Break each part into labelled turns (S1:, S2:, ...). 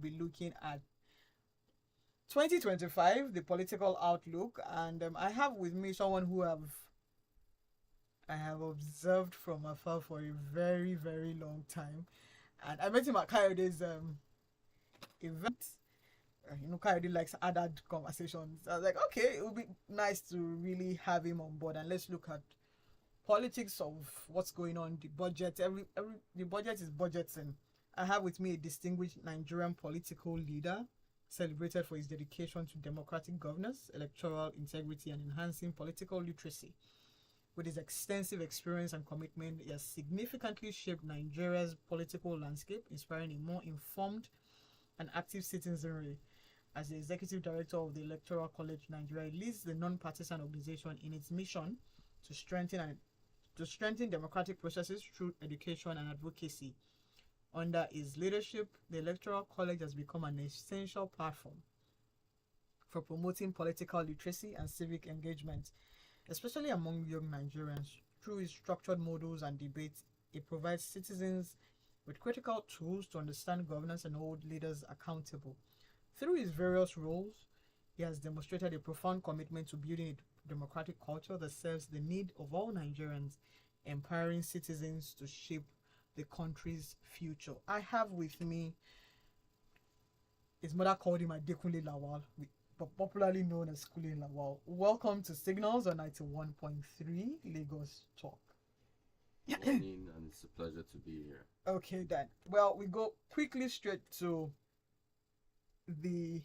S1: be looking at 2025, the political outlook, and I have with me someone who I have observed from afar for a very, very long time. And I met him at Coyote's event. Coyote likes adult conversations. I was like, okay, it would be nice to really have him on board, and let's look at politics of what's going on, the budget. The budget is budgeting. I have with me a distinguished Nigerian political leader, celebrated for his dedication to democratic governance, electoral integrity, and enhancing political literacy. With his extensive experience and commitment, he has significantly shaped Nigeria's political landscape, inspiring a more informed and active citizenry. As the executive director of the Electoral College Nigeria, he leads the non-partisan organization in its mission to strengthen democratic processes through education and advocacy. Under his leadership, the Electoral College has become an essential platform for promoting political literacy and civic engagement, especially among young Nigerians. Through his structured models and debates, it provides citizens with critical tools to understand governance and hold leaders accountable. Through his various roles, he has demonstrated a profound commitment to building a democratic culture that serves the need of all Nigerians, empowering citizens to shape the country's future. I have with me, his mother called him Kunle Lawal, but popularly known as Kunle Lawal. Welcome to Signals on 91.3 Lagos Talk.
S2: Good morning, and it's a pleasure to be here.
S1: Okay, then. Well, we go quickly straight to the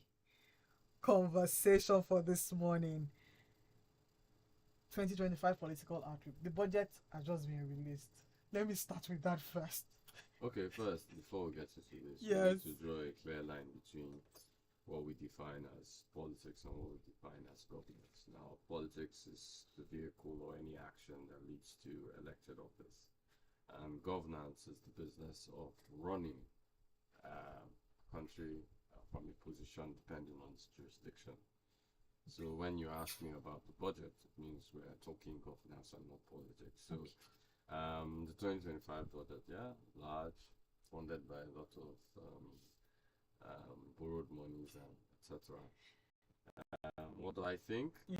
S1: conversation for this morning. 2025 political outlook. The budget has just been released. Let me start with that first.
S2: Okay, first, before we get into this,
S1: yes,
S2: we need to draw a clear line between what we define as politics and what we define as governance. Now, politics is the vehicle or any action that leads to elected office. And governance is the business of running a country from a position depending on its jurisdiction. So when you ask me about the budget, it means we're talking governance and not politics. So the 2025 budget, large, funded by a lot of borrowed monies and etc. What do I think?
S1: Yeah.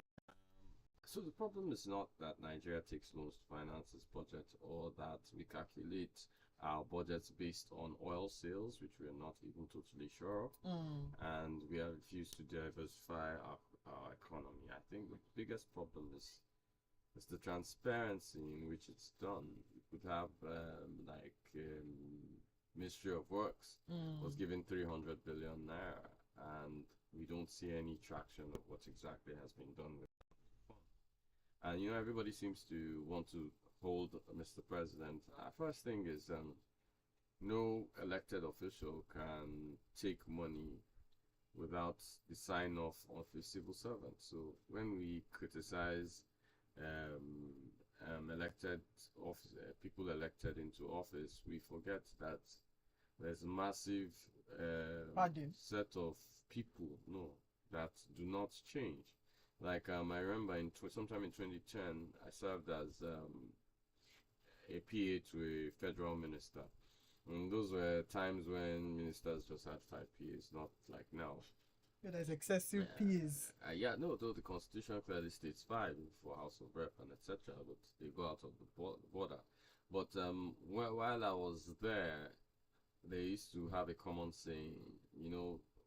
S2: So the problem is not that Nigeria takes loans to finance its budget, or that we calculate our budgets based on oil sales, which we are not even totally sure of, and we have refused to diversify our economy. I think the biggest problem is the transparency in which it's done. We could have Ministry of Works was given 300 billion naira, and we don't see any traction of what exactly has been done with it. And everybody seems to want to hold Mr. President. First thing is, no elected official can take money without the sign-off of a civil servant. So when we criticize people elected into office, we forget that there's a massive set of people that do not change. Like I remember sometime in 2010, I served as a PA to a federal minister. And those were times when ministers just had 5 PAs, not like now.
S1: Yeah, there's excessive PAs.
S2: Though the constitution clearly states 5 for House of Rep and etc., but they go out of the border. But while I was there, they used to have a common saying,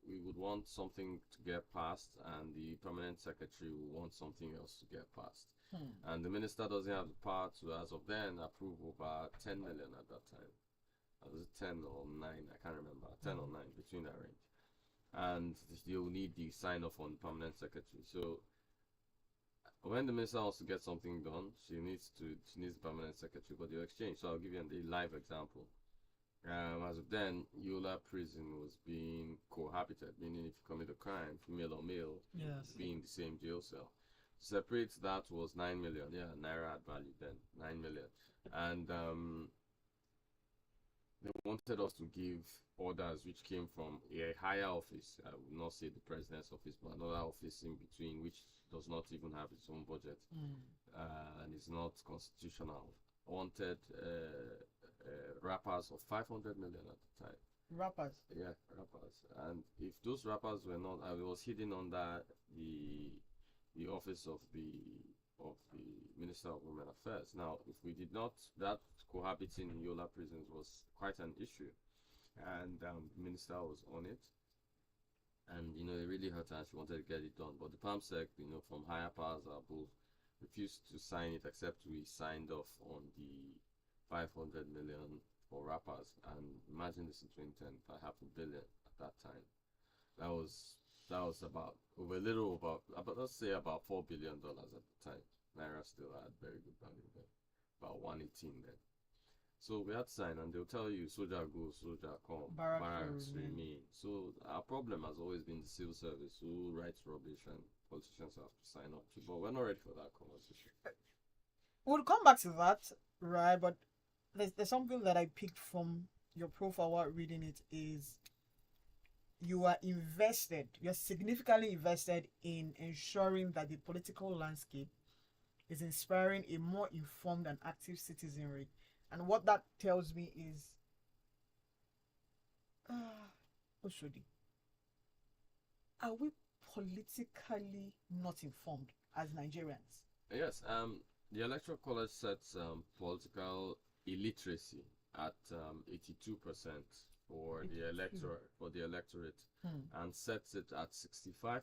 S2: we would want something to get passed, and the permanent secretary would want something else to get passed. And the minister doesn't have the power to, as of then, approve over 10 million at that time. Was it 10 or 9? I can't remember. 10 or 9, between that range. And you'll need the sign off on permanent secretary. So when the minister wants to get something done, she needs the permanent secretary, but they'll exchange. So I'll give you a live example. As of then, Yola prison was being cohabited, meaning if you commit a crime, female or male, be in the same jail cell. To separate that was 9 million. Naira had value then, 9 million. And they wanted us to give orders which came from a higher office. I would not say the president's office, but another office in between, which does not even have its own budget and is not constitutional. Wanted wrappers of 500 million at the time.
S1: Rappers?
S2: Yeah, wrappers. those rappers were not, I was hidden under the office of the Minister of Women Affairs. Now, if we did not, that cohabiting in Yola prisons was quite an issue, and the minister was on it, and it really hurt her. She wanted to get it done, but the PAMSEC, from higher powers above, refused to sign it except we signed off on the 500 million for rappers, and imagine this in 2010, by $500 million at that time. That was about let's say about $4 billion at the time. Naira still had very good value then, about 118 then. So we had to sign, and they'll tell you, soldier go, soldier come, barracks remain. So our problem has always been the civil service, who writes rubbish and politicians have to sign up to. But we're not ready for that conversation.
S1: We'll come back to that, right? But there's something that I picked from your profile while reading it is you are invested, you're significantly invested in ensuring that the political landscape is inspiring a more informed and active citizenry. And what that tells me is, Oshodi, are we politically not informed as Nigerians?
S2: Yes, the Electoral College sets political illiteracy at 82% for the electorate, and sets it at 65%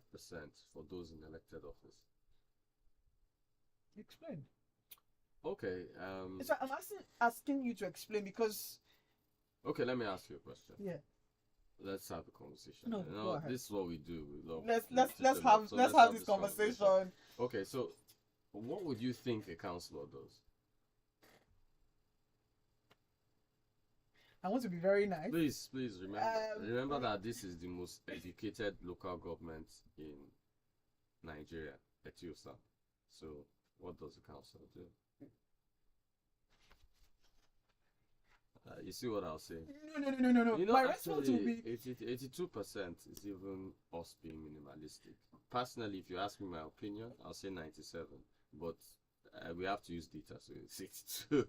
S2: for those in elected office.
S1: Explain.
S2: Okay.
S1: So I'm asking you to explain because.
S2: Okay, let me ask you a question.
S1: Yeah.
S2: Let's have a conversation.
S1: No, go ahead.
S2: This is what we do. We love.
S1: Let's have this conversation.
S2: Okay, so what would you think a councillor does?
S1: I want to be very nice.
S2: Please remember that this is the most educated local government in Nigeria, Etiosa. So, what does the council do? You see what I'll say?
S1: No. My response will be
S2: 82% is even us being minimalistic. Personally, if you ask me my opinion, I'll say 97. But we have to use data, so it's 62.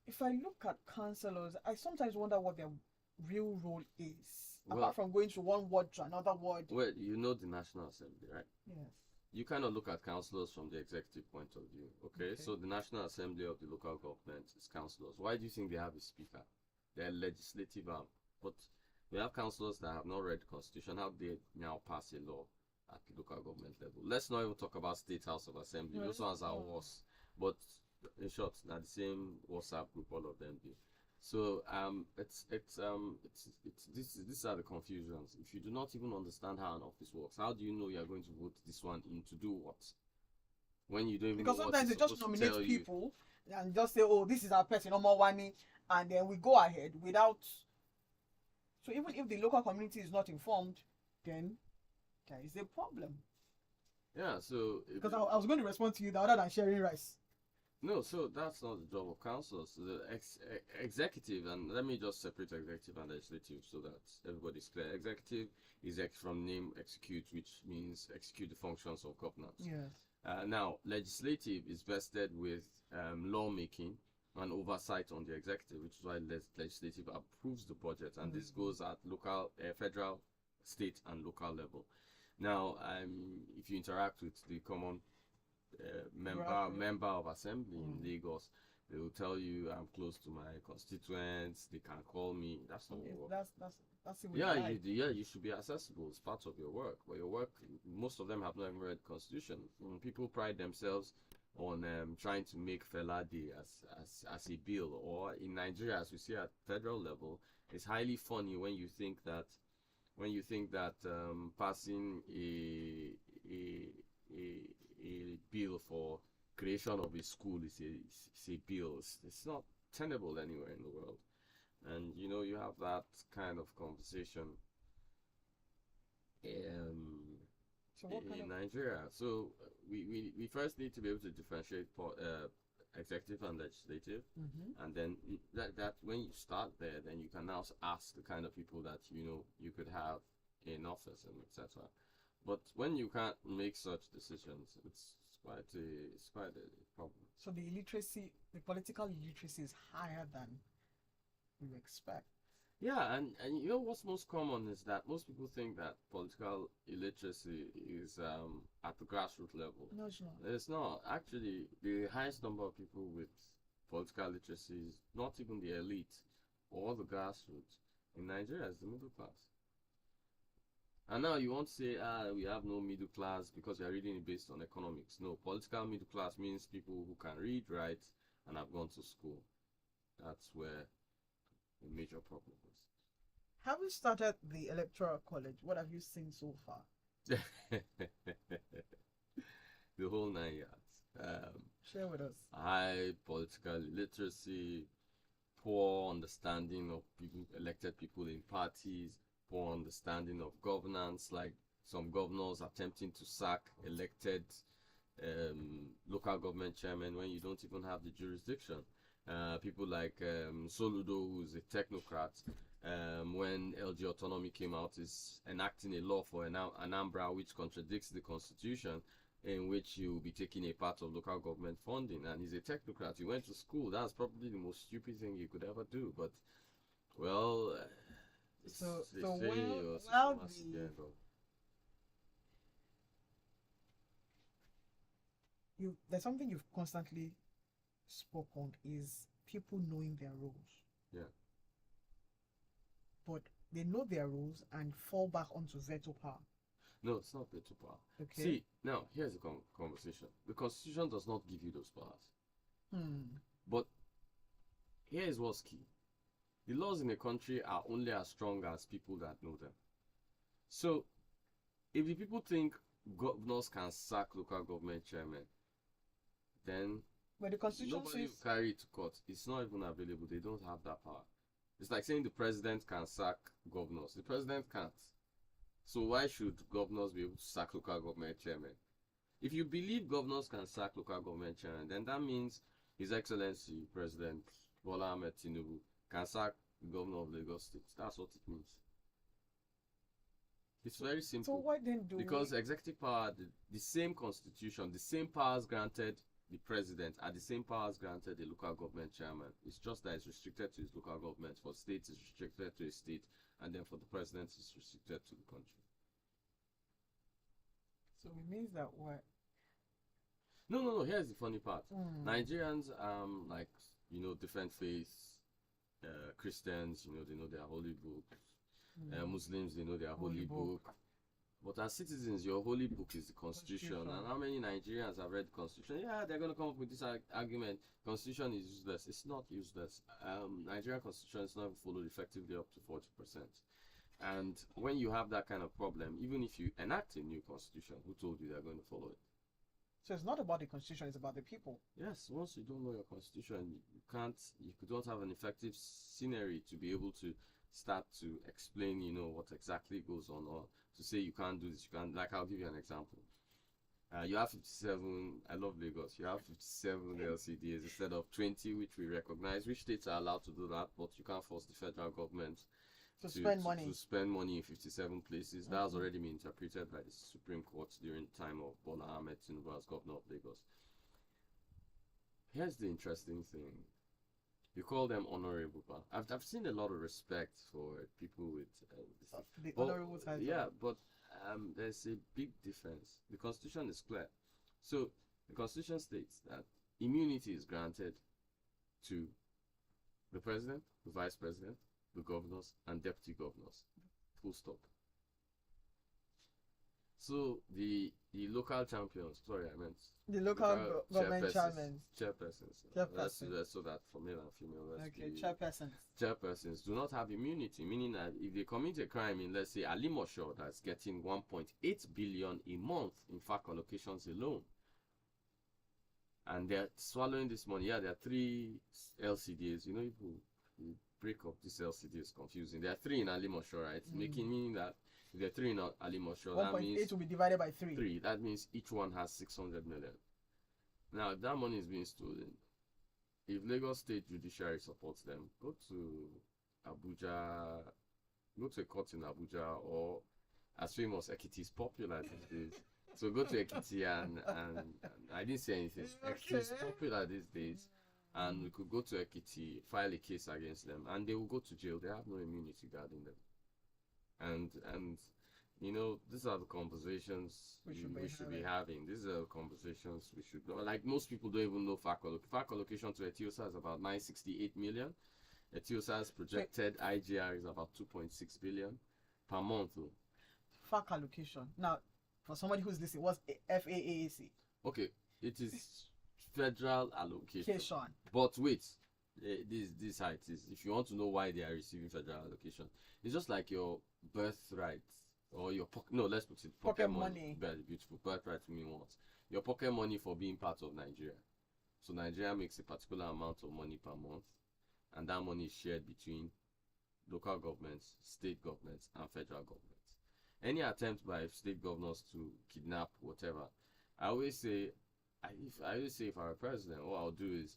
S1: If I look at councillors, I sometimes wonder what their real role is, apart from going from one ward to another ward.
S2: Well, you know the National Assembly, right?
S1: Yes.
S2: You kind of look at councillors from the executive point of view, okay? So the National Assembly of the local government is councillors. Why do you think they have a speaker? They're legislative arm. But we have councillors that have not read the Constitution. How they now pass a law at the local government level? Let's not even talk about State House of Assembly. Those ones are worse. But in short, they're the same WhatsApp group, all of them do. So these are the confusions. If you do not even understand how an office works, how do you know you're going to vote this one in to do what? When you don't even
S1: because
S2: know
S1: sometimes
S2: what
S1: they just nominate people and just say, oh, this is our person, no more money, and then we go ahead without. So even if the local community is not informed, then there is a problem.
S2: Yeah, so
S1: because I was going to respond to you other than sharing rice.
S2: No, so that's not the job of councillors. The executive, and let me just separate executive and legislative so that everybody's clear. Executive is from name execute, which means execute the functions of governance.
S1: Yes.
S2: Now, legislative is vested with lawmaking and oversight on the executive, which is why legislative approves the budget, and this goes at local, federal, state, and local level. Now, if you interact with the common member of assembly in Lagos, they will tell you I'm close to my constituents, they can call me. That's not work.
S1: That's
S2: you should be accessible. It's part of your work. But your work, most of them have not even read the Constitution. People pride themselves on trying to make Fela Day as a bill, or in Nigeria, as we see at federal level, it's highly funny when you think that passing a bill for creation of a school is a bill. It's not tenable anywhere in the world, and you have that kind of conversation in Nigeria. So we first need to be able to differentiate executive and legislative, and then that when you start there, then you can now ask the kind of people that you could have in office and etc. But when you can't make such decisions, it's quite a problem.
S1: So the political illiteracy is higher than you expect.
S2: Yeah, and you know what's most common is that most people think that political illiteracy is at the grassroots level.
S1: No, it's not.
S2: It's not. Actually, the highest number of people with political literacy is not even the elite or the grassroots. In Nigeria, it's the middle class. And now you won't say, we have no middle class because we are reading it based on economics. No, political middle class means people who can read, write, and have gone to school. That's where the major problem is.
S1: Having started the Electoral College, what have you seen so far?
S2: The whole 9 yards.
S1: Share with us.
S2: High political literacy, poor understanding of people, elected people in parties, poor understanding of governance, like some governors attempting to sack elected local government chairmen when you don't even have the jurisdiction. People like Soludo, who's a technocrat, when LG Autonomy came out, is enacting a law for Anambra which contradicts the constitution, in which he will be taking a part of local government funding, and he's a technocrat. He went to school. That's probably the most stupid thing he could ever do. But well,
S1: there's something you've constantly spoke on is people knowing their roles.
S2: Yeah.
S1: But they know their roles and fall back onto veto power.
S2: No, it's not veto power.
S1: Okay.
S2: See, now here's the conversation. The Constitution does not give you those powers. But here is what's key. The laws in a country are only as strong as people that know them. So, if the people think governors can sack local government chairmen, then
S1: but the Constitution
S2: nobody will carry it to court. It's not even available. They don't have that power. It's like saying the president can sack governors. The president can't. So why should governors be able to sack local government chairmen? If you believe governors can sack local government chairmen, then that means His Excellency President Bola Ahmed Tinubu can sack the governor of Lagos State. That's what it means. It's very simple.
S1: So why then do
S2: because executive power, the same constitution, the same powers granted the president are the same powers granted the local government chairman. It's just that it's restricted to his local government. For states, it's restricted to a state, and then for the president, it's restricted to the country.
S1: So it means that what?
S2: No. Here's the funny part. Nigerians, like different faiths. Christians, they know their holy book. Muslims, they know their holy book. But as citizens, your holy book is the Constitution. And how many Nigerians have read the Constitution? Yeah, they're going to come up with this argument. Constitution is useless. It's not useless. Nigerian Constitution is not followed effectively up to 40%. And when you have that kind of problem, even if you enact a new Constitution, who told you they're going to follow it?
S1: So it's not about the Constitution, it's about the people.
S2: Yes, once you don't know your Constitution, you don't have an effective scenery to be able to start to explain, what exactly goes on, or to say you can't do this, you can't. Like, I'll give you an example. You have 57, I love Lagos, you have 57 LCDs instead of 20, which we recognize, which states are allowed to do that, but you can't force the federal government
S1: to spend money
S2: in 57 places. That has already been interpreted by the Supreme Court during the time of Bola Ahmed Tinubu as governor of Lagos. Here's the interesting thing. You call them honorable, but I've seen a lot of respect for people with
S1: the honorable title.
S2: Yeah, but there's a big difference. The Constitution is clear. So the Constitution states that immunity is granted to the president, the vice president, the governors, and deputy governors. Full stop. So the local champions, sorry, I meant
S1: the local government
S2: chairpersons. So that for male and female.
S1: Okay,
S2: chairpersons do not have immunity, meaning that if they commit a crime in, let's say, Alimosho, that's getting 1.8 billion a month in FAC allocations alone, and they're swallowing this money. Yeah, there are 3 LCDs. You break up this LCD is confusing. There are 3 in Alimosho, right? Meaning that if there are 3 in Alimosho, that means
S1: 1.8 will be divided by 3.
S2: 3. That means each one has 600 million. Now, if that money is being stolen, if Lagos State Judiciary supports them, go to Abuja, go to a court in Abuja, or as famous, Ekiti is popular these days. So go to Ekiti and I didn't say anything. Ekiti is popular these days. and we could go to Ekiti, file a case against them, and they will go to jail. They have no immunity regarding them. And these are the conversations we should be having. These are the conversations we should know. Like, most people don't even know FAC allocation to Etiosa is about 968 million. Etiosa's projected IGR is about 2.6 billion per month.
S1: FAC allocation. Now, for somebody who's listening, what's FAAAC?
S2: Okay, it is federal allocation. But wait, this height is, if you want to know why they are receiving federal allocation, it's just like your birthright or your let's put it pocket money. Very beautiful. Birthright to me once. Your pocket money for being part of Nigeria. So Nigeria makes a particular amount of money per month, and that money is shared between local governments, state governments, and federal governments. Any attempt by state governors to kidnap whatever, I always say if I'm a president, what I'll do is,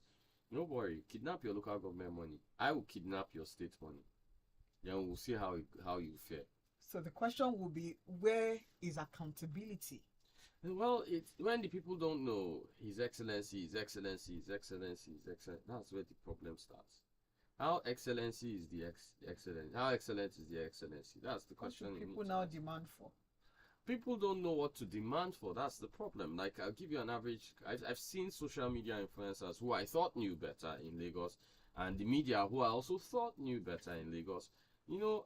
S2: don't worry, kidnap your local government money. I will kidnap your state money. Then we'll see how you fare.
S1: So the question will be, where is accountability?
S2: Well, it's when the people don't know His Excellency, His Excellency, His Excellency, His Excellency. That's where the problem starts. How excellency is the excellence? How excellent is the excellency? That's the question.
S1: What do people now demand for?
S2: People don't know what to demand for. That's the problem. Like, I'll give you an average. I've seen social media influencers who I thought knew better in Lagos, and the media who I also thought knew better in Lagos.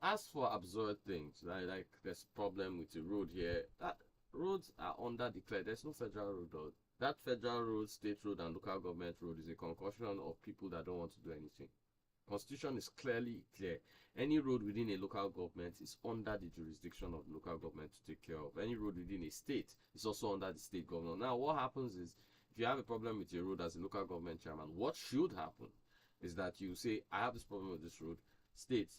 S2: Ask for absurd things, right? Like, there's a problem with the road here. That roads are under declared. There's no federal road. That federal road, state road, and local government road is a concoction of people that don't want to do anything. Constitution is clearly clear. Any road within a local government is under the jurisdiction of the local government to take care of. Any road within a state is also under the state governor. Now, what happens is, if you have a problem with your road as a local government chairman, what should happen is that you say, I have this problem with this road. State,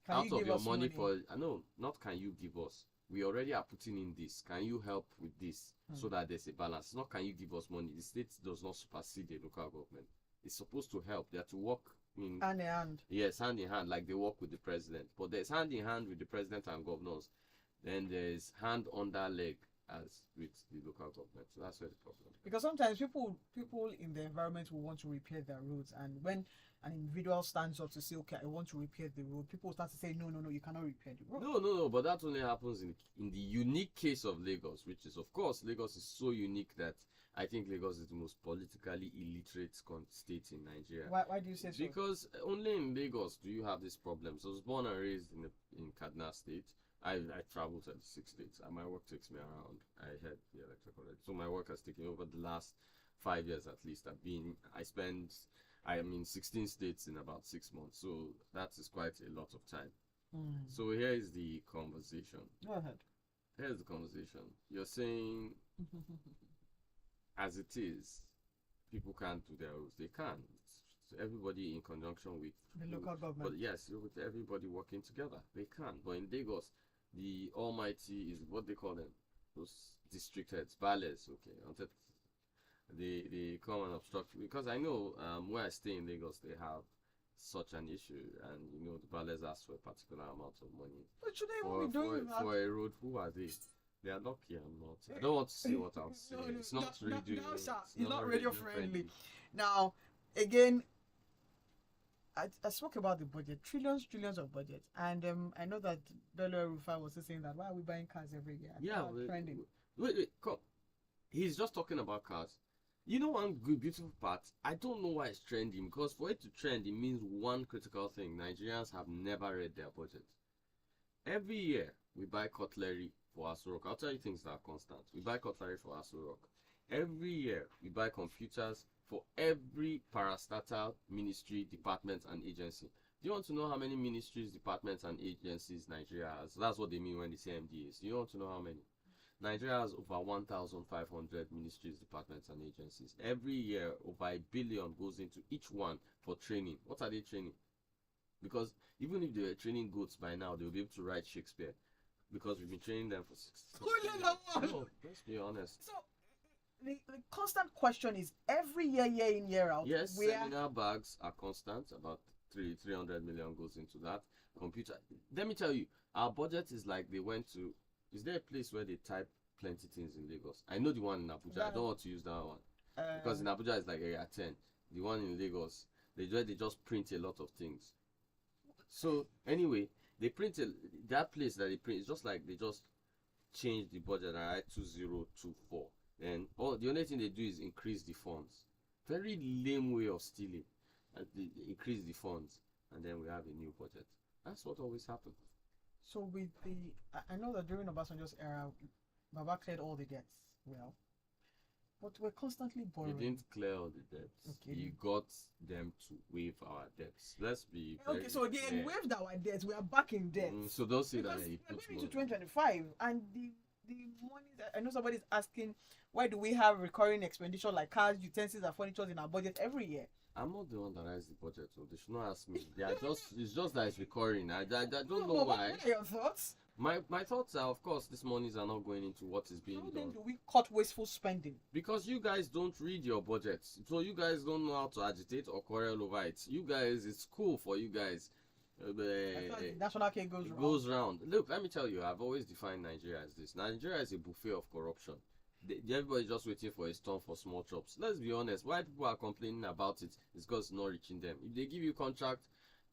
S2: out of your money for, no, not can you give us. We already are putting in this. Can you help with this so that there's a balance? Not can you give us money. The state does not supersede the local government. It's supposed to help. They are to work
S1: hand in hand.
S2: Yes, hand in hand, like they work with the president. But there's hand in hand with the president and governors. Then there's hand on that leg as with the local government. So that's where the problem is.
S1: Because sometimes people in the environment will want to repair their roads, and when an individual stands up to say, okay, I want to repair the road, people start to say, no, you cannot repair the road.
S2: No, but that only happens in the unique case of Lagos, which is, of course, Lagos is so unique that I think Lagos is the most politically illiterate state in Nigeria.
S1: Why do you say so?
S2: Because only in Lagos do you have this problem. So I was born and raised in Kaduna State. I travel to 6 states, and my work takes me around. I head the Electrical. So my work has taken over the last 5 years at least. I am in 16 states in about 6 months. So that is quite a lot of time. So here is the conversation.
S1: Go ahead.
S2: Here's the conversation. You're saying, as it is, people can't do their roads. They can. It's everybody in conjunction with
S1: the local government.
S2: But yes, with everybody working together, they can. But in Lagos, the almighty is what they call them, those district heads, ballers. Okay, they come and obstruct, because I know where I stay in Lagos, they have such an issue, and the ballers ask for a particular amount of money.
S1: But should they even be doing that?
S2: For a road? Who are they? They are lucky. I'm not. I don't want to say what I'll say. It's not radio.
S1: No, sir. It's not radio friendly. Now, again, I spoke about the budget, trillions of budget, and I know that Bello Rufai was saying that, why are we buying cars every year?
S2: Yeah, wait, come. He's just talking about cars. One good, beautiful part, I don't know why it's trending, because for it to trend, it means one critical thing. Nigerians have never read their budget. Every year, we buy cutlery for Aso Rock. I'll tell you things that are constant. We buy cutlery for Aso Rock. Every year, we buy computers for every parastatal ministry, department, and agency. Do you want to know how many ministries, departments, and agencies Nigeria has? That's what they mean when they say MDAs. Do you want to know how many? Nigeria has over 1,500 ministries, departments, and agencies. Every year, over $1 billion goes into each one for training. What are they training? Because even if they were training goats by now, they'll be able to write Shakespeare. Because we've been training them for 6 years. No, let's be honest.
S1: So, the constant question is, every year in, year out.
S2: Yes, seminar bags are constant. About 300 million goes into that. Computer. Let me tell you, our budget is like they went to. Is there a place where they type plenty things in Lagos? I know the one in Abuja. I don't want to use that one. Because in Abuja it's like area 10. the one in Lagos, they just print a lot of things. So anyway, they printed that place that they print. It's just like they just change the budget and write 2024. And the only thing they do is increase the funds. Very lame way of stealing. And they increase the funds, and then we have a new budget. That's what always happens.
S1: So with I know that during Obasanjo's era, Baba cleared all the debts. Well, but we're constantly borrowing.
S2: He didn't clear all the debts.
S1: Okay.
S2: He got them to waive our debts. Let's be
S1: Okay, so they
S2: clear.
S1: waived our debts. We are back in debt.
S2: So don't say
S1: Because
S2: that he
S1: we're
S2: puts
S1: moving to
S2: money.
S1: 2025, and the money that I know somebody's asking, why do we have recurring expenditure like cars, utensils, and furniture in our budget every year?
S2: I'm not the one that writes the budget, so they should not ask me. It's just that it's recurring. I don't know
S1: But
S2: why.
S1: what are your thoughts?
S2: My thoughts are, of course, these monies are not going into what is being
S1: How then
S2: done.
S1: do we cut wasteful spending?
S2: Because you guys don't read your budgets. So you guys don't know how to agitate or quarrel over it. You guys, it's cool for you guys.
S1: I thought the national cake goes
S2: It
S1: wrong.
S2: goes round. Look, let me tell you, I've always defined Nigeria as this. Nigeria is a buffet of corruption. Everybody's just waiting for a storm for small chops. Let's be honest. Why people are complaining about it is because it's not reaching them. If they give you contract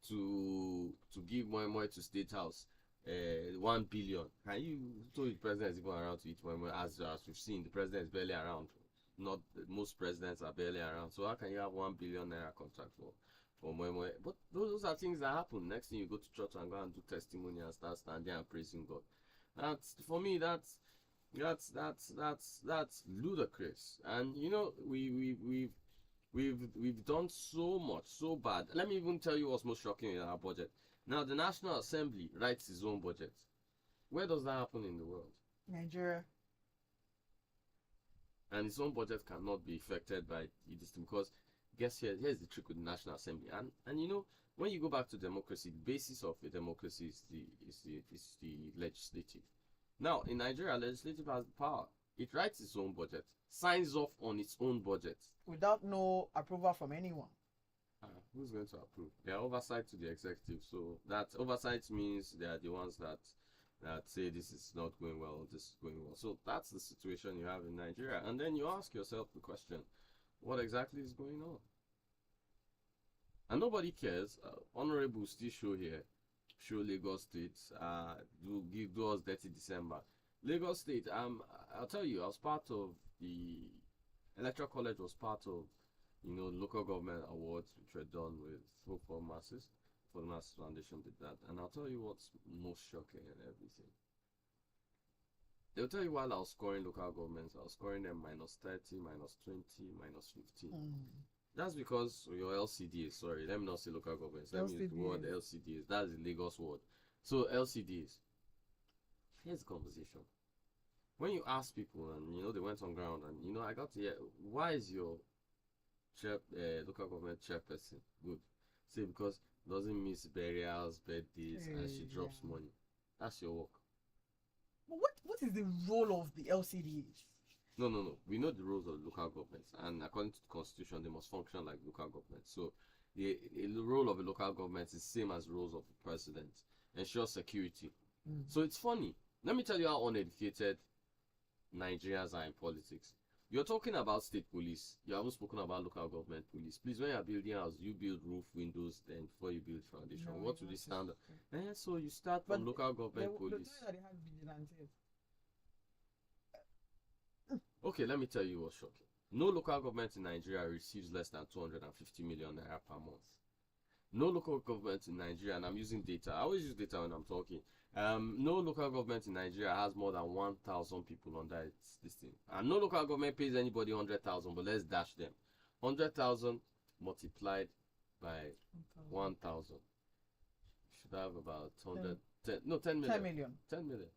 S2: to give more to State House, 1 billion, can you told the president is even around to eat more? As we've seen, the president is barely around. Not most presidents are barely around. So how can you have 1 billion naira contract for more? But those are things that happen. Next thing you go to church and go and do testimony and start standing and praising God. That's, for me, that's ludicrous. And you know, we've done so much, so bad. Let me even tell you what's most shocking in our budget. Now, the National Assembly writes its own budget. Where does that happen in the world?
S1: Nigeria.
S2: And its own budget cannot be affected by this thing, because here's the trick with the National Assembly. And you know, when you go back to democracy, the basis of a democracy is the legislative. Now, in Nigeria, legislative has the power. It writes its own budget, signs off on its own budget.
S1: Without no approval from anyone.
S2: Who's going to approve? They are oversight to the executive. So that oversight means they are the ones that say this is not going well, this is going well. So that's the situation you have in Nigeria. And then you ask yourself the question, what exactly is going on? And nobody cares. Honorable still show here. Show Lagos State. Do us dirty December. Lagos State. I'll tell you, I was part of the Electoral College. Was part of, you know, local government awards which were done with Hope for Masses. For the Masses Foundation did that, and I'll tell you what's most shocking and everything. They'll tell you while I was scoring local governments, I was scoring them -30, -20, -15. That's because your LCDs, sorry, let me not say local governments, let me use the word LCDs. That's the Lagos word. So LCDs. Here's the conversation. When you ask people, and you know, they went on ground, and you know, I got to hear, why is your local government chairperson good? Say because doesn't miss burials, birthdays, and she drops money. That's your work.
S1: But what is the role of the LCDs?
S2: No. We know the roles of local governments, and according to the constitution, they must function like local governments. So the role of a local government is the same as the roles of the president. Ensure security. So it's funny. Let me tell you how uneducated Nigerians are in politics. You're talking about state police. You haven't spoken about local government police. Please, when you're building a house, you build roof, windows, then before you build foundation.
S1: No,
S2: what would the standard? So you start from local government police.
S1: They have vigilantes.
S2: Okay, let me tell you what's shocking. No local government in Nigeria receives less than 250 million naira per month. No local government in Nigeria, and I'm using data. I always use data when I'm talking. No local government in Nigeria has more than 1,000 people under this thing. And no local government pays anybody 100,000, but let's dash them. 100,000 multiplied by 1,000. Should have about 10 million.
S1: 10 million.
S2: 10 million.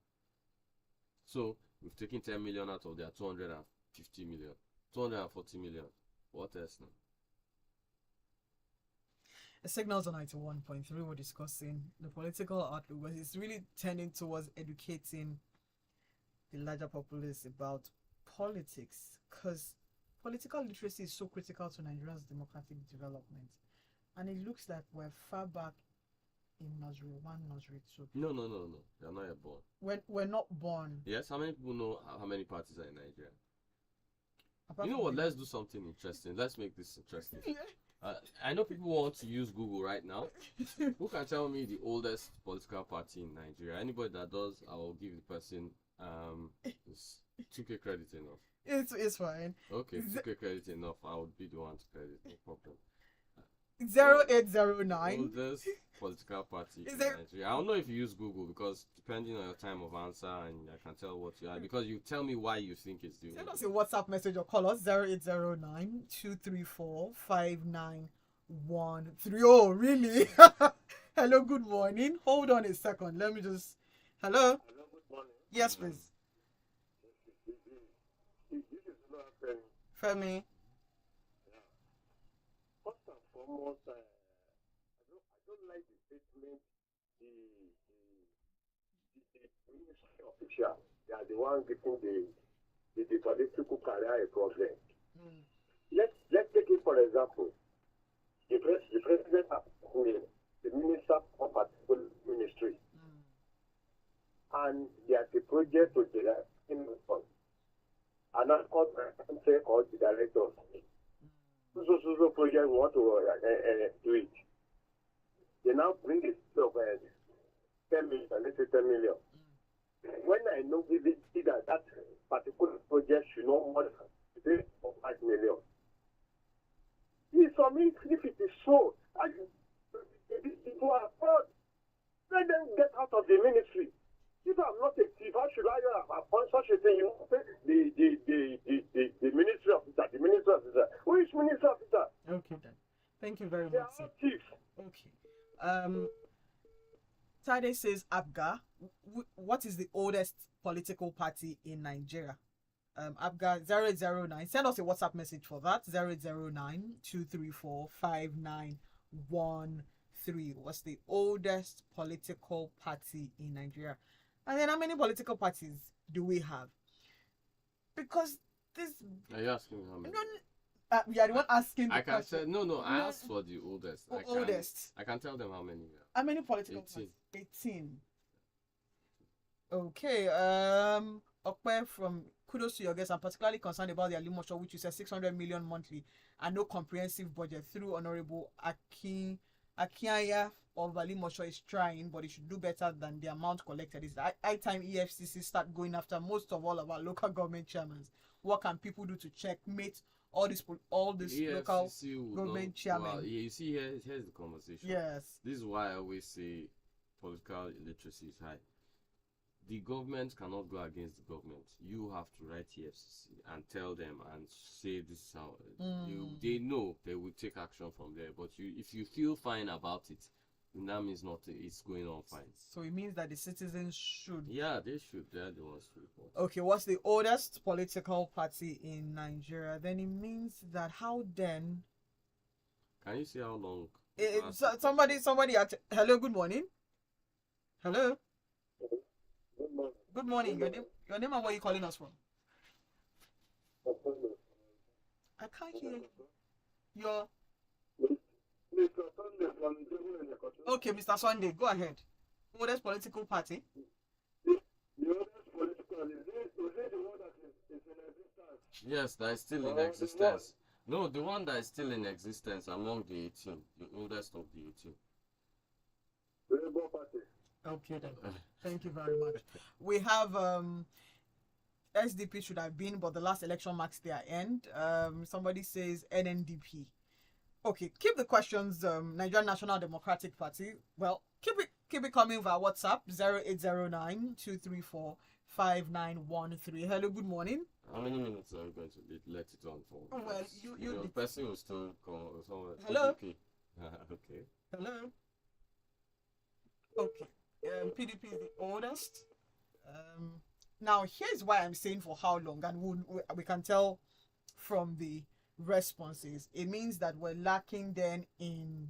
S2: So we've taken 10 million out of their 250 million. 240 million. What else now?
S1: The signals on 91.3 we're discussing the political outlook, but it's really tending towards educating the larger populace about politics, because political literacy is so critical to Nigeria's democratic development. And it looks like we're far back in nursery 1, nursery 2.
S2: No. They're not yet born.
S1: We're not born.
S2: Yes, how many people know how many parties are in Nigeria?
S1: Apart
S2: You know
S1: from
S2: what?
S1: the-
S2: Let's do something interesting. Let's make this interesting. I know people want to use Google right now. Who can tell me the oldest political party in Nigeria? Anybody that does, I will give the person 2K credit enough.
S1: It's fine.
S2: Okay, 2K credit enough. I would be the one to credit, no problem.
S1: 0809.
S2: Oldest political party
S1: Is
S2: in
S1: there-
S2: Nigeria. I don't know if you use Google because depending on your time of answer, and I can tell what you are, because you tell me why you think it's the
S1: Send us
S2: oldest.
S1: a WhatsApp message or call us 0809 234 5913. Oh, really? Hello, good morning. Hold on a second. Let me just. Hello?
S3: Hello, good morning.
S1: Yes, please.
S3: This is not happening.
S1: Femi.
S3: First and foremost, I don't like the statement the ministry official, they are the one giving the political career a problem. Let's take it for example. The president of the minister of particular ministry, and there's a project to direct him on. And not called the directors. So project we want to do it. They now bring it to 10 million, let's say 10 million. When I know vividly that particular project should not more than 3 or 5 million. For me, if it is so, these people are fraud. Let them get out of the ministry. If I'm not a thief, how should I appoint such a thing? You know, the ministry officer, the ministry officer. Who is ministry officer?
S1: Okay, then. Thank you very
S3: They
S1: much,
S3: are
S1: sir.
S3: not thieves.
S1: Okay. Tade says Abga. What is the oldest political party in Nigeria? Abga 0809. Send us a WhatsApp message for that. 0809 234 5913. What's the oldest political party in Nigeria? And then how many political parties do we have? Because this.
S2: Are you asking me how many?
S1: You are the one asking the
S2: I can
S1: question.
S2: say no. I asked for the oldest.
S1: Oldest.
S2: I can tell them how many. We have.
S1: How many political
S2: 18.
S1: parties? 18. Okay. Okpe from kudos to your guests. I'm particularly concerned about the Alimosho, which you said 600 million monthly and no comprehensive budget through Honorable Akianya of Alimosho is trying, but it should do better than the amount collected. It's high time EFCC start going after most of all of our local government chairmen. What can people do to checkmate all this local
S2: EFCC would
S1: government
S2: not-
S1: chairman?
S2: Well, you see, here's the conversation.
S1: Yes.
S2: This is why I always say political illiteracy is high. The government cannot go against the government. You have to write EFCC and tell them and say this is how they know they will take action from there. But if you feel fine about it, then that means it's going on fine.
S1: So it means that the citizens should.
S2: Yeah, they should. They're the ones to report.
S1: Okay, what's the oldest political party in Nigeria? Then it means that how then?
S2: Can you see how long?
S1: Somebody at hello, good morning. Hello,
S3: Good morning.
S1: good morning. Your name and where you calling us from? I can't hear your.
S3: Mr. Sunday from the
S1: Okay, Mr. Sunday, go ahead. Oldest political party?
S3: oldest political, is it the one that is in existence?
S2: Yes, that is still in existence. No, the one that is still in existence among the 18, the oldest of the 18.
S3: Labour Party.
S1: Okay then. Thank you very much. We have SDP should have been, but the last election marks their end. Somebody says NNDP. Okay, keep the questions. Nigerian National Democratic Party. Well, keep it coming via WhatsApp 0809 234 5913. Hello, good morning.
S2: How many minutes are we going to let it on for?
S1: Well, you
S2: the person will still call somewhere.
S1: Hello?
S2: Okay. Okay.
S1: Hello. Okay. PDP is the oldest. Now here's why I'm saying for how long, and we can tell from the responses. It means that we're lacking then in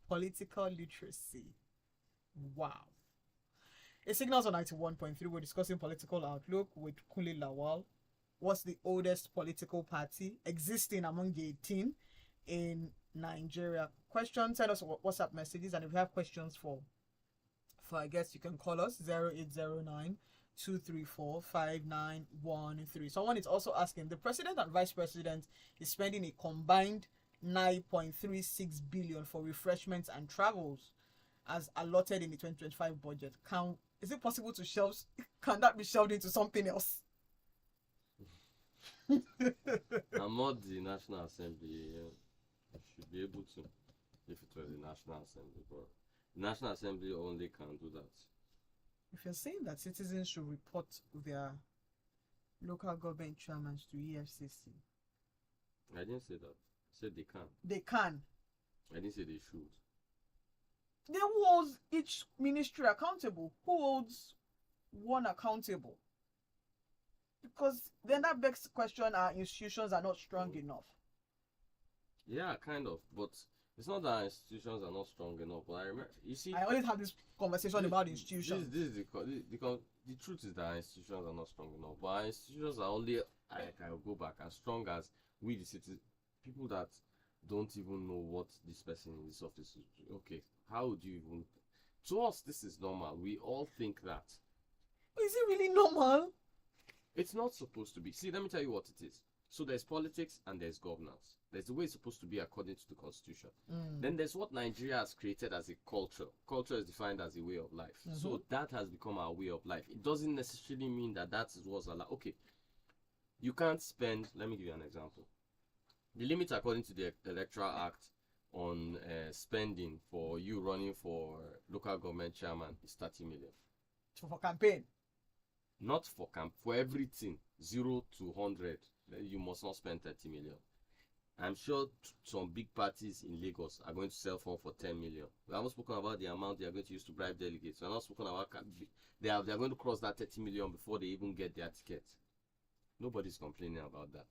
S1: political literacy. Wow. It signals on 91.3. We're discussing political outlook with Kunle Lawal. What's the oldest political party existing among the 18 in Nigeria? Questions, send us WhatsApp messages, and if you have questions for I guess you can call us 0809 2345913. Someone is also asking, the president and vice president is spending a combined 9.36 billion for refreshments and travels as allotted in the 2025 budget. Is it possible to shelve? Can that be shelved into something else?
S2: I'm not the National Assembly. I should be able to if it was the National Assembly, but the National Assembly only can do that.
S1: If you're saying that citizens should report their local government chairmen to EFCC,
S2: I didn't say that. I said they can.
S1: they can.
S2: I didn't say they should.
S1: Then who holds each ministry accountable? Who holds one accountable? Because then that begs the question: our institutions are not strong enough.
S2: Yeah, kind of, but it's not that our institutions are not strong enough. But I remember, you see,
S1: I always have this conversation about institutions.
S2: This is the truth is that our institutions are not strong enough. But our institutions are only, I will go back, as strong as we, the citizens, people that don't even know what this person in this office is. Okay, how would you even? To us, this is normal. We all think that.
S1: Is it really normal?
S2: It's not supposed to be. See, let me tell you what it is. So there's politics and there's governance. There's the way it's supposed to be according to the constitution. Then there's what Nigeria has created as a culture. Culture is defined as a way of life. So that has become our way of life. It doesn't necessarily mean that that is what's allowed. Okay, you can't spend, let me give you an example. The limit according to the Electoral Act on spending for you running for local government chairman is 30 million.
S1: So for campaign?
S2: Not for for everything, 0 to 100, you must not spend 30 million. I'm sure some big parties in Lagos are going to sell form for 10 million. We haven't spoken about the amount they are going to use to bribe delegates. We are not spoken about they are going to cross that 30 million before they even get their ticket. Nobody's complaining about that.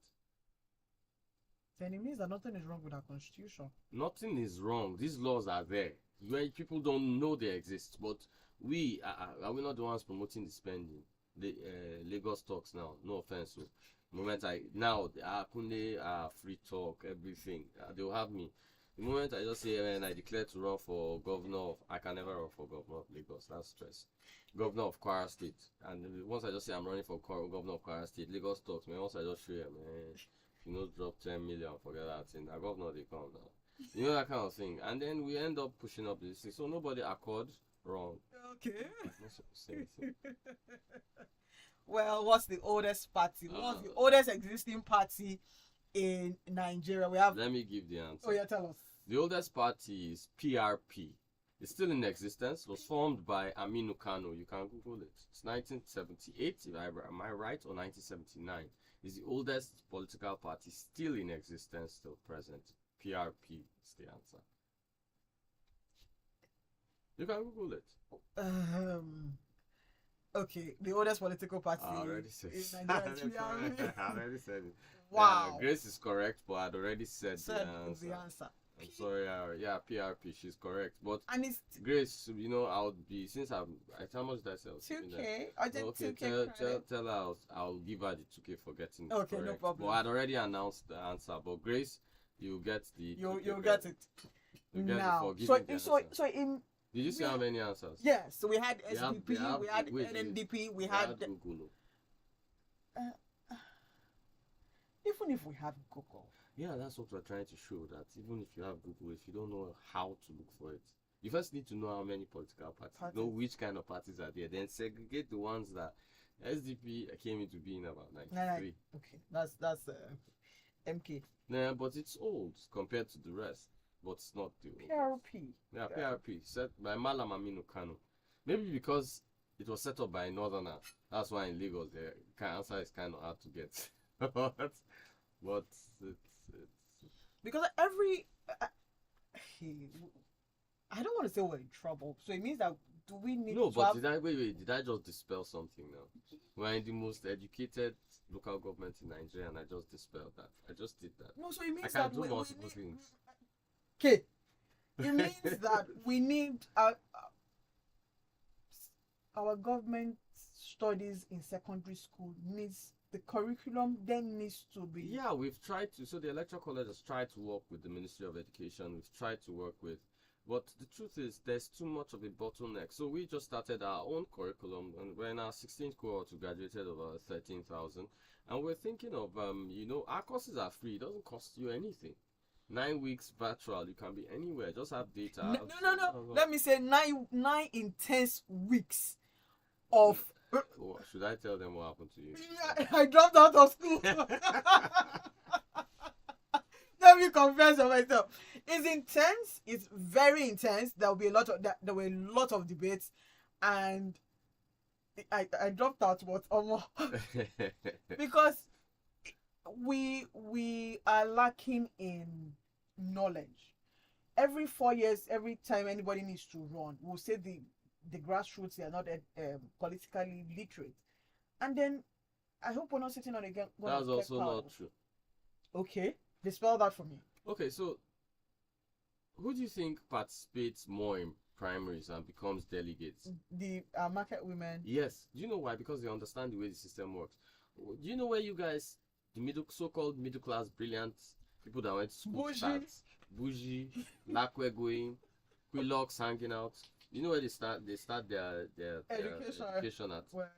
S1: Then it means that nothing is wrong with our constitution.
S2: Nothing is wrong. These laws are there. Where people don't know they exist, but we are we not the ones promoting the spending? The Lagos talks now. No offense. So, the moment Kunle free talk, everything they will have me. The moment I just say when I declare to run for governor I can never run for governor of Lagos. That's stress. Governor of Kwara State, and once I just say I'm running for governor of Kwara State, Lagos talks. Man, once I just show you, man, you know, drop 10 million, forget that thing. That governor they come now. You know, that kind of thing. And then we end up pushing up this thing. So nobody accord wrong.
S1: Okay.
S2: I'm not supposed to say anything.
S1: Well, what's the oldest party? What's the oldest existing party in Nigeria? We have.
S2: Let me give the answer.
S1: Oh yeah, tell us.
S2: The oldest party is PRP. It's still in existence. It was formed by Aminu Kano. You can Google it. It's 1978, am I right, or 1979? It's the oldest political party still in existence, still present. PRP is the answer. You can Google it.
S1: Okay, the oldest political party
S2: I already said
S1: in
S2: it.
S1: Nigeria.
S2: I already said it.
S1: Wow.
S2: Grace is correct, but I'd already said
S1: Said
S2: the answer.
S1: the answer.
S2: I'm sorry, yeah, PRP, she's correct. But
S1: And it's
S2: Grace, you know, I would be, since how much did I say?
S1: 2K. I did
S2: Okay,
S1: 2K.
S2: tell her I'll give her the 2K for getting
S1: Okay, no
S2: correct.
S1: problem.
S2: But I'd already announced the answer. But Grace, you'll get the.
S1: You'll
S2: 2K
S1: get it
S2: You get it
S1: now.
S2: for giving the answer.
S1: So in
S2: Did you see how many answers?
S1: yes, so we had
S2: They have-
S1: SDP,
S2: they have-
S1: we had
S2: wait,
S1: NNDP, we
S2: They
S1: had
S2: Google.
S1: even if we have Google.
S2: Yeah, that's what we're trying to show. That even if you have Google, if you don't know how to look for it, you first need to know how many political parties, know which kind of parties are there, then segregate the ones that SDP came into being about 93.
S1: Okay, that's MK.
S2: Yeah, but it's old compared to the rest. But it's not the oldest.
S1: PRP.
S2: Yeah, PRP, set by Malam Aminu Kano. Maybe because it was set up by a northerner. That's why in Lagos the answer is kind of hard to get. but it's
S1: Because every I don't want to say we're in trouble. So it means that do we need
S2: no,
S1: to
S2: but
S1: have...
S2: did I just dispel something now? We're in the most educated local government in Nigeria, and I just dispelled that. I just did that.
S1: No, so it
S2: I
S1: means
S2: can
S1: that
S2: do
S1: we
S2: multiple
S1: need...
S2: things.
S1: Okay. It means that we need our government studies in secondary school needs the curriculum then needs to be
S2: Yeah, we've tried to. So the Electoral College has tried to work with the Ministry of Education. We've tried to work with But the truth is, there's too much of a bottleneck. So we just started our own curriculum, and we're in our 16th cohort. We graduated over 13,000, and we're thinking of, our courses are free. It doesn't cost you anything. 9 weeks virtual. You can be anywhere. Just have data.
S1: No. Let me say 9 intense weeks of.
S2: Should I tell them what happened to you?
S1: I dropped out of school. Let me confess to myself. It's intense. It's very intense. There were a lot of debates, and I dropped out. But because we are lacking in knowledge. Every 4 years, every time anybody needs to run, we'll say the grassroots, they are not politically literate, and then I hope we're not sitting on again.
S2: That's also not true.
S1: Okay, dispel that for me.
S2: Okay, so who do you think participates more in primaries and becomes delegates?
S1: The market women.
S2: Yes. Do you know why? Because they understand the way the system works. Do you know where you guys, the so-called middle class, brilliant people that went to school, bougie, lakwe going, quilocks hanging out. You know where they start? They start their education at. Where?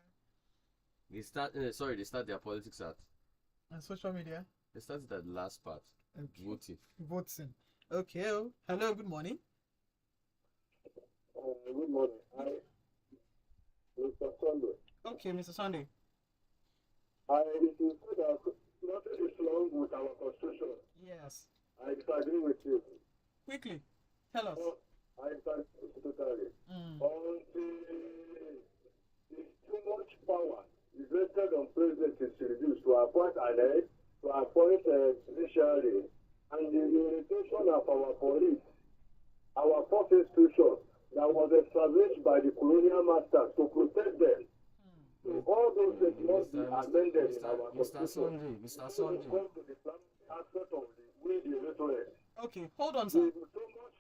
S2: They start their politics at.
S1: And social media.
S2: They started at the last part.
S1: Okay. Voting. Okay. Hello. Good morning.
S3: Good morning. Hi, Mr. Sunday.
S1: Okay, Mr. Sunday.
S3: It is said that nothing is wrong with our constitution.
S1: Yes.
S3: I disagree with you.
S1: Quickly, tell us.
S3: I disagree totally. Too much power is vested on president is reduced to appoint an head, to appoint a judiciary, and the irritation of our police, our fourth institution that was established by the colonial masters to protect them. So all those things must be amended in our constitution.
S2: Mr. Sunday.
S3: Come to the aspect of the way the electorate.
S1: Okay, hold on, sir.
S3: So much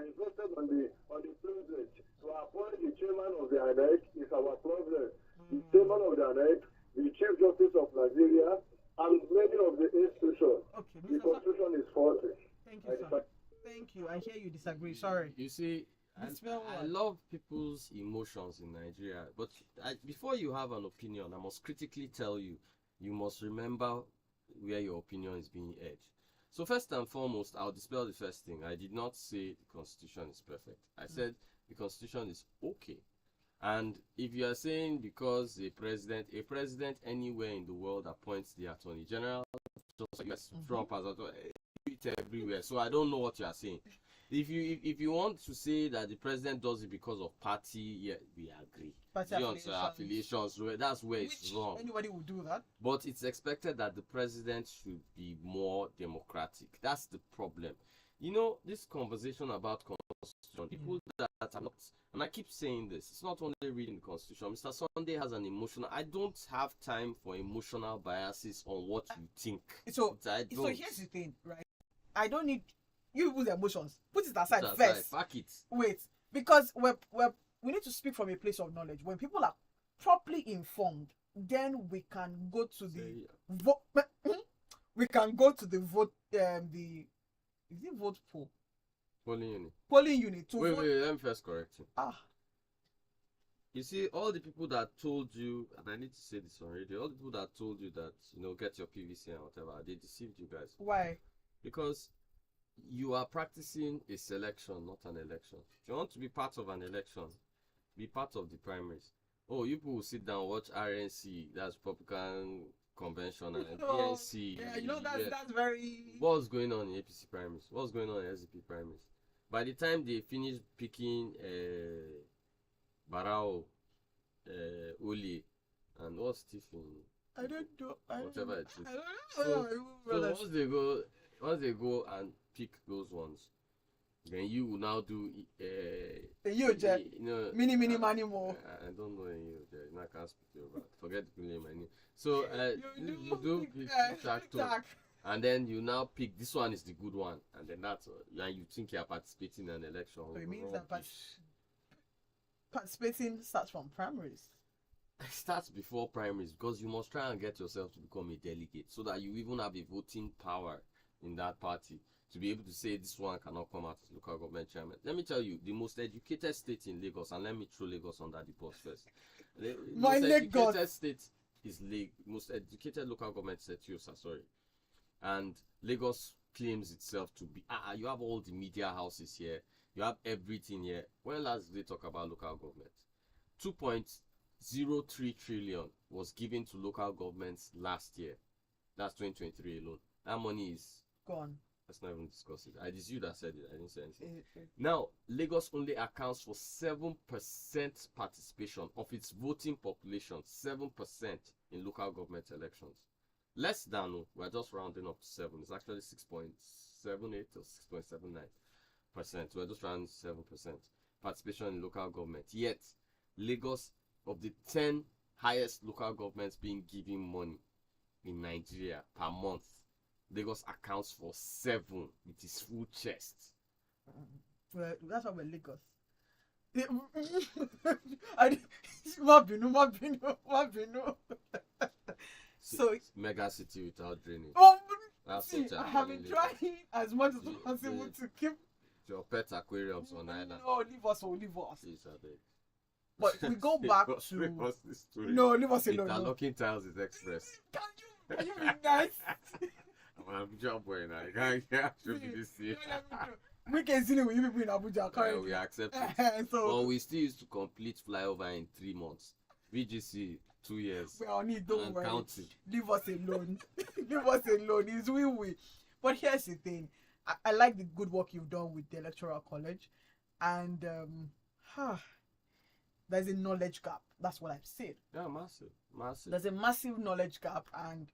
S3: invested on the president to appoint the chairman of the INEC is our problem. The chairman of the INEC, the chief justice of Nigeria, and many of the institutions.
S1: Okay,
S3: the constitution is faulty.
S1: Thank you, sir. Thank you. I hear you disagree. Sorry.
S2: You see, I love people's emotions in Nigeria, but before you have an opinion, I must critically tell you, you must remember where your opinion is being edged. So first and foremost, I'll dispel the first thing. I did not say the constitution is perfect. I said the constitution is okay. And if you are saying because a president anywhere in the world appoints the attorney general, just like Trump has it everywhere. So I don't know what you are saying. If you want to say that the president does it because of party, yeah, we agree.
S1: Party
S2: affiliations, that's where it's wrong.
S1: Anybody will do that.
S2: But it's expected that the president should be more democratic. That's the problem. You know, this conversation about constitution, people that are not, and I keep saying this, it's not only reading the constitution. Mr. Sunday has an emotional, I don't have time for emotional biases on what you think.
S1: So here's the thing, right? I don't need you people's emotions. Put it aside first.
S2: Pack it.
S1: Wait, because we need to speak from a place of knowledge. When people are properly informed, then we can go to the vote. We can go to the vote. Is it vote poll?
S2: Polling unit.
S1: Polling unit.
S2: Wait, let me first correct you. You see, all the people that told you, and I need to say this on radio, all the people that told you that, get your PVC and whatever, they deceived you guys.
S1: Why?
S2: Because you are practicing a selection, not an election. If you want to be part of an election, be part of the primaries. Oh, you people will sit down, watch RNC, that's Republican Convention, and PNC.
S1: Yeah, that's very...
S2: What's going on in APC primaries? What's going on in SDP primaries? By the time they finish picking Barao, Oli, and what's Stephen?
S1: I don't know.
S2: Whatever it is.
S1: I don't know.
S2: So once they go and pick those ones, then you will now do
S1: mini money more.
S2: I don't know any of that. I can't speak to you about. Forget the my name. So you do TikTok, and then you now pick this one is the good one, and then that's and you think you are participating in an election.
S1: So it means that participating starts from primaries.
S2: It starts before primaries because you must try and get yourself to become a delegate so that you even have a voting power in that party. to be able to say this one cannot come out as local government chairman. Let me tell you, the most educated state in Lagos, and let me throw Lagos under the bus first. The
S1: My
S2: most
S1: Lagos.
S2: educated state is most educated local government state, sorry. And Lagos claims itself to be, you have all the media houses here, you have everything here. When last did they talk about local government? 2.03 trillion was given to local governments last year. That's 2023 alone. That money is
S1: gone.
S2: Let's not even discuss it. It's you that said it. I didn't say anything. Now, Lagos only accounts for 7% participation of its voting population. 7% in local government elections. Less than, we're just rounding up to 7. It's actually 6.78 or 6.79%. We're just rounding 7% participation in local government. Yet, Lagos, of the 10 highest local governments being given money in Nigeria per month, Lagos accounts for 7 with his full chest.
S1: Well, that's why we're Lagos. So
S2: mega city without draining. That's
S1: see,
S2: such
S1: I have been trying as much as possible to keep
S2: your pet aquariums on island.
S1: No, leave us.
S2: Please, I beg.
S1: But we go back to
S2: leave us the story.
S1: No, leave us alone.
S2: Interlocking tiles is express.
S1: Can you be nice?
S2: I'm a job boy now. I can't show me this here.
S1: We can see it with you people in Abuja currently.
S2: We accept it.
S1: So
S2: But we still used to complete flyover in 3 months. VGC 2 years.
S1: we on it, don't
S2: And
S1: worry.
S2: counting.
S1: Leave us alone. Leave us alone. It's we. But here's the thing. I like the good work you've done with the Electoral College. And there's a knowledge gap. That's what I've said.
S2: Yeah, massive.
S1: There's a massive knowledge gap, and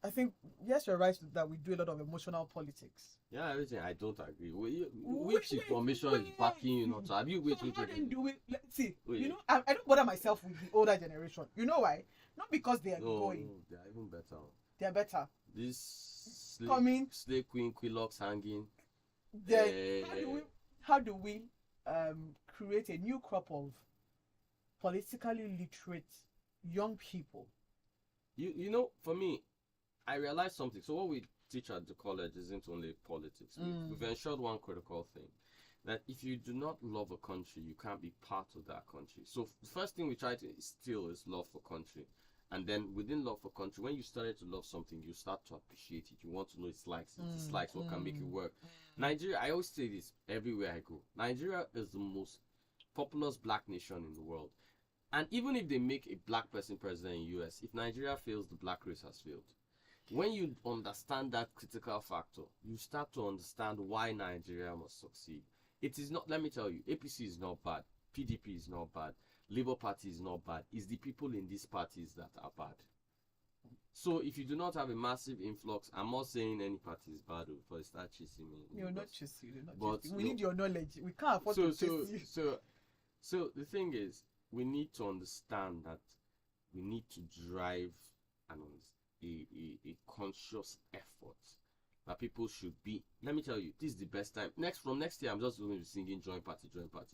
S1: I think, yes, you're right that we do a lot of emotional politics.
S2: Yeah, everything. I don't agree. Which information is backing you not to? Have you wait.
S1: Do it? Let's see.
S2: Wait.
S1: You know, I don't bother myself with the older generation. You know why? Not because they are going.
S2: No, they are even better.
S1: They are better.
S2: This
S1: Coming.
S2: slave queen, quillocks hanging.
S1: Then how do we create a new crop of politically literate young people?
S2: You know, for me, I realized something. So what we teach at the college isn't only politics. We've ensured one critical thing, that if you do not love a country, you can't be part of that country. So the first thing we try to instill is love for country. And then within love for country, when you started to love something, you start to appreciate it. You want to know its likes, its dislikes, what can make it work. Nigeria, I always say this everywhere I go. Nigeria is the most populous black nation in the world. And even if they make a black person president in US, if Nigeria fails, the black race has failed. When you understand that critical factor, you start to understand why Nigeria must succeed. It is not, let me tell you, APC is not bad, PDP is not bad, Labour Party is not bad. It's the people in these parties that are bad. So if you do not have a massive influx, I'm not saying any party is bad before you start chasing me.
S1: You're not chasing.
S2: No.
S1: We need your knowledge. We can't afford to chase you.
S2: So the thing is, we need to understand that we need to drive a conscious effort that people should be. Let me tell you, this is the best time. From next year, I'm just going to be singing join party.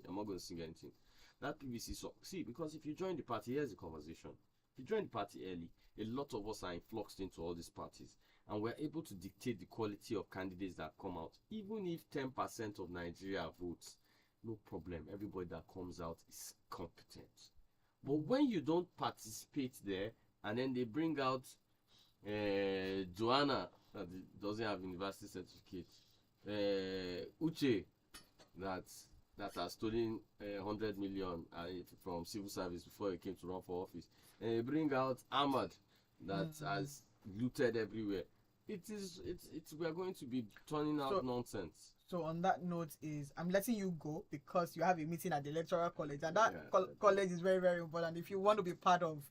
S2: I'm not going to sing anything. That PVC song. See, because if you join the party, here's the conversation. If you join the party early, a lot of us are influxed into all these parties, and we're able to dictate the quality of candidates that come out. Even if 10% of Nigeria votes, no problem. Everybody that comes out is competent. But when you don't participate there, and then they bring out Joanna that doesn't have university certificate, Uche that has stolen 100 million from civil service before he came to run for office, and they bring out Ahmad that has looted everywhere. We are going to be turning out nonsense.
S1: So on that note I'm letting you go because you have a meeting at the Electoral College, and that college is very, very important. If you want to be part of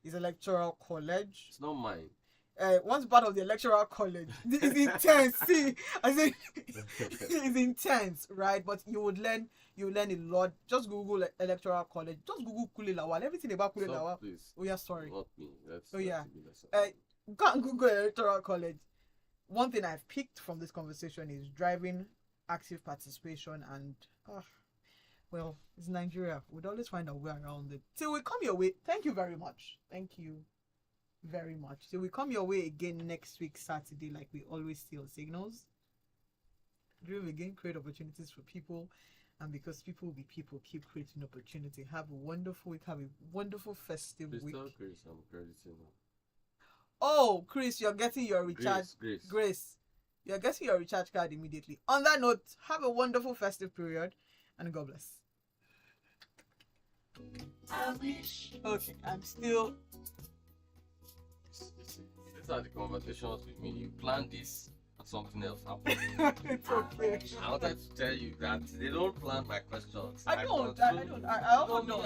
S1: his Electoral College,
S2: it's not mine.
S1: Once part of the Electoral College, it's intense. See, I say it's intense, right? But you learn a lot. Just Google Electoral College. Just Google Kunle Lawal. Everything about Kunle Lawal.
S2: Please.
S1: Oh yeah, sorry.
S2: Not me.
S1: Go and Google Electoral College. One thing I've picked from this conversation is driving active participation, and well, it's Nigeria. We'd always find a way around it. Till we come your way. Thank you very much. Thank you very much. Till we come your way again next week Saturday, like we always steal signals. Dream again, create opportunities for people. And because people will be people, keep creating opportunity. Have a wonderful week. Have a wonderful festive week.
S2: Crystal Grace, I'm crediting now.
S1: Oh, Chris, you're getting your recharge.
S2: Grace.
S1: You're getting your recharge card immediately. On that note, have a wonderful festive period and God bless.
S2: I wish.
S1: Okay, I'm still.
S2: These are the conversations with me. You plan this and something else happens.
S1: It's okay.
S2: I wanted to tell you that they don't plan my questions.
S1: I don't. I often don't.
S2: No,